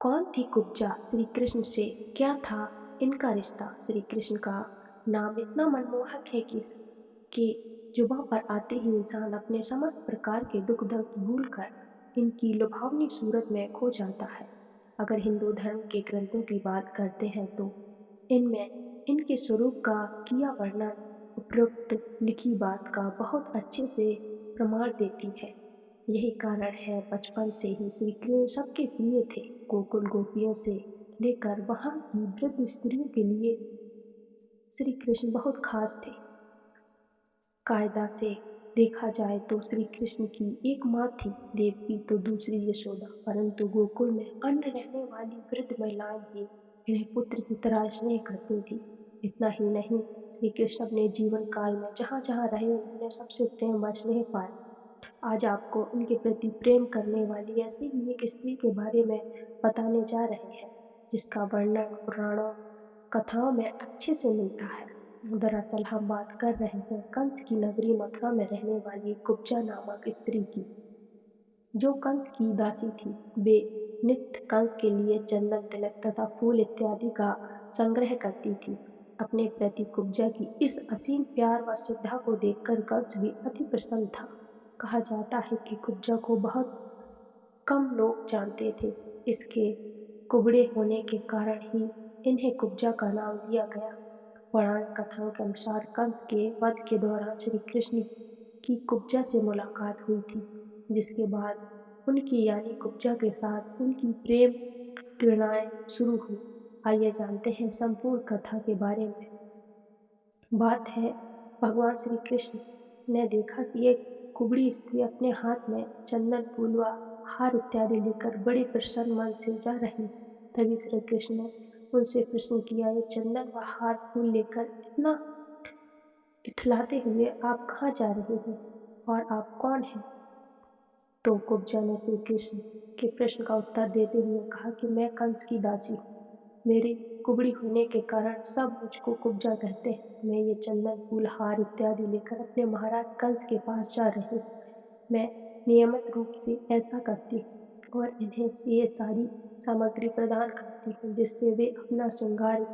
कौन थी कुब्जा श्री कृष्ण से? क्या था इनका रिश्ता? श्री कृष्ण का नाम इतना मनमोहक है कि इसके जुबां पर आते ही इंसान अपने समस्त प्रकार के दुख दर्द भूलकर इनकी लुभावनी सूरत में खो जाता है। अगर हिंदू धर्म के ग्रंथों की बात करते हैं तो इनमें इनके स्वरूप का किया वर्णन उपरोक्त लिखी बात का बहुत अच्छे से प्रमाण देती है। यही कारण है बचपन से ही श्री कृष्ण सबके प्रिय थे। गोकुल गोपियों से लेकर वहां की वृद्ध स्त्रियों के लिए श्री कृष्ण बहुत खास थे। कायदा से देखा जाए तो श्री कृष्ण की एक माँ थी देवकी तो दूसरी यशोदा, परंतु गोकुल में अन्य रहने वाली वृद्ध महिलाएं भी इन्हें पुत्र की तरह स्नेह करती थी। इतना ही नहीं, श्री कृष्ण अपने जीवन काल में जहाँ जहाँ रहे उन्होंने सबसे प्रेम व स्नेह पाया। आज आपको उनके प्रति प्रेम करने वाली ऐसी ही एक स्त्री के बारे में बताने जा रहे हैं, जिसका वर्णन पुराणों कथाओं में अच्छे से मिलता है। दरअसल हम बात कर रहे हैं कंस की नगरी मथुरा में रहने वाली कुब्जा नामक स्त्री की, जो कंस की दासी थी। वे नित्य कंस के लिए चंदन तिलक तथा फूल इत्यादि का संग्रह करती थी। अपने प्रति कुब्जा की इस असीम प्यार व श्रद्धा को देखकर कंस भी अति प्रसन्न था। कहा जाता है कि कुब्जा को बहुत कम लोग जानते थे। इसके कुबड़े होने के कारण ही इन्हें कुब्जा का नाम दिया गया। पौराणिक कथाओं के अनुसार कंस के वध के दौरान श्री कृष्ण की कुब्जा से मुलाकात हुई थी, जिसके बाद उनकी यानी कुब्जा के साथ उनकी प्रेम क्रीड़ाएं शुरू हुई। आइए जानते हैं संपूर्ण कथा के बारे में। बात है, भगवान श्री कृष्ण ने देखा कि एक कुबड़ी स्त्री अपने हाथ में चंदन फूल व हार इत्यादि लेकर बड़े प्रसन्न मन से जा रही है। तभी श्री कृष्ण ने उनसे प्रश्न किया, ये चंदन व हार फूल लेकर इतना इठलाते हुए आप कहाँ जा रही हैं और आप कौन हैं? तो कुब्जा ने श्री कृष्ण के प्रश्न का उत्तर देते हुए कहा कि मैं कंस की दासी हूँ। मेरी कुबड़ी होने के कारण सब मुझको कुब्जा कहते हैं। मैं ये चंदन फूल हार इत्यादि लेकर अपने महाराज कंस के पास जा रही हूँ। मैं नियमित रूप से ऐसा करती हूँ और इन्हें ये सारी सामग्री प्रदान करती हूँ, जिससे वे अपना श्रृंगार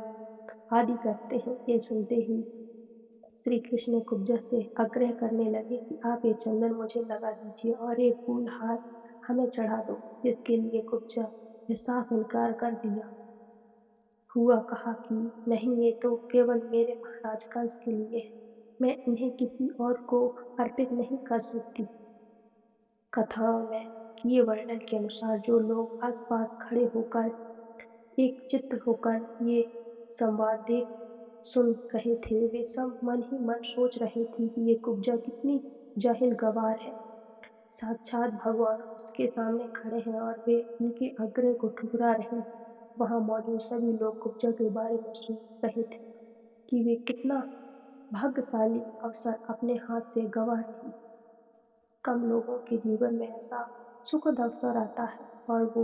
आदि करते हैं। ये सुनते ही श्री कृष्ण ने कुब्जा से आग्रह करने लगे कि आप ये चंदन मुझे लगा दीजिए और ये फूल हार हमें चढ़ा दो, जिसके लिए कुब्जा ने साफ इनकार कर दिया। हुआ कहा कि नहीं, ये तो केवल मेरे महाराज कंस के लिए है, मैं इन्हें किसी और को अर्पित नहीं कर सकती। कथाओं में किए वर्णन के अनुसार जो लोग आसपास खड़े होकर एक चित्त होकर ये संवाद देख सुन रहे थे, वे सब मन ही मन सोच रहे थे कि ये कुब्जा कितनी जाहिल गवार है। साक्षात भगवान उसके सामने खड़े हैं और वे उनके आग्रह को ठुकरा रहे हैं। वहां मौजूद सभी लोग कुब्जा के बारे में सोच रहे थे कि वे कितना भाग्यशाली अवसर अपने हाथ से गंवा रही। कम लोगों के जीवन में ऐसा सुखद अवसर आता है और वो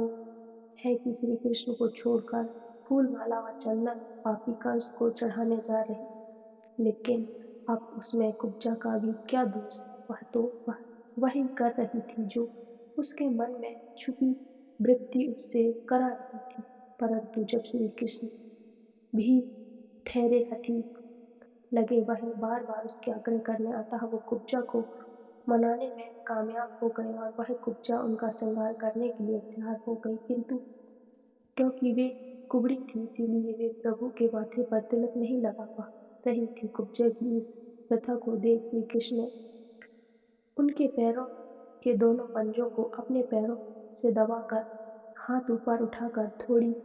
है कि श्री कृष्ण को छोड़कर फूल माला व चंदन पापी कंस को चढ़ाने जा रही। लेकिन अब उसमें कुब्जा का भी क्या दोष? वह तो वही कर रही थी जो उसके मन में छुपी वृत्ति उससे करा रही थी। परंतु जब श्री कृष्ण भी ठहरे हठी लगे, वह बार बार उसके आग्रह करने, अतः वो कुब्जा को मनाने में कामयाब हो गए और वह कुब्जा उनका श्रृंगार करने के लिए तैयार हो गई। किंतु क्योंकि वे कुबड़ी थी, इसीलिए वे प्रभु के माथे पर तिलक नहीं लगा पा रही थी। कुब्जा की इस प्रथा को देख श्री कृष्ण ने उनके पैरों के दोनों पंजों को अपने पैरों से दबाकर हाथ ऊपर उठाकर थोड़ी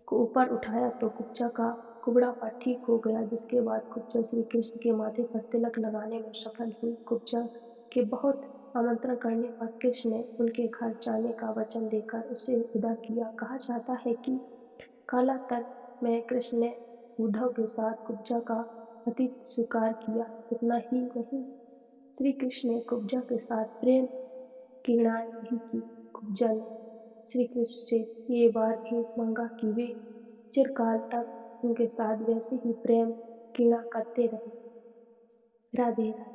को ऊपर उठाया तो कुब्जा का कुबड़ापन ठीक हो गया, जिसके बाद कुब्जा श्री कृष्ण के माथे पर तिलक लगाने में सफल हुई। कुब्जा के बहुत आमंत्रण करने पर कृष्ण ने उनके घर जाने का वचन देकर उसे विदा किया। कहा जाता है कि कालांतर में कृष्ण ने उद्धव के साथ कुब्जा का आतिथ्य स्वीकार किया। इतना ही नहीं, श्री कृष्ण ने कुब्जा के साथ प्रेम क्रीड़ाएं भी की। कुब्जा ने श्री कृष्ण से ये बार भी मांगा कि वे चिरकाल तक उनके साथ वैसे ही प्रेम क्रीड़ा करते रहे। राधे राधे।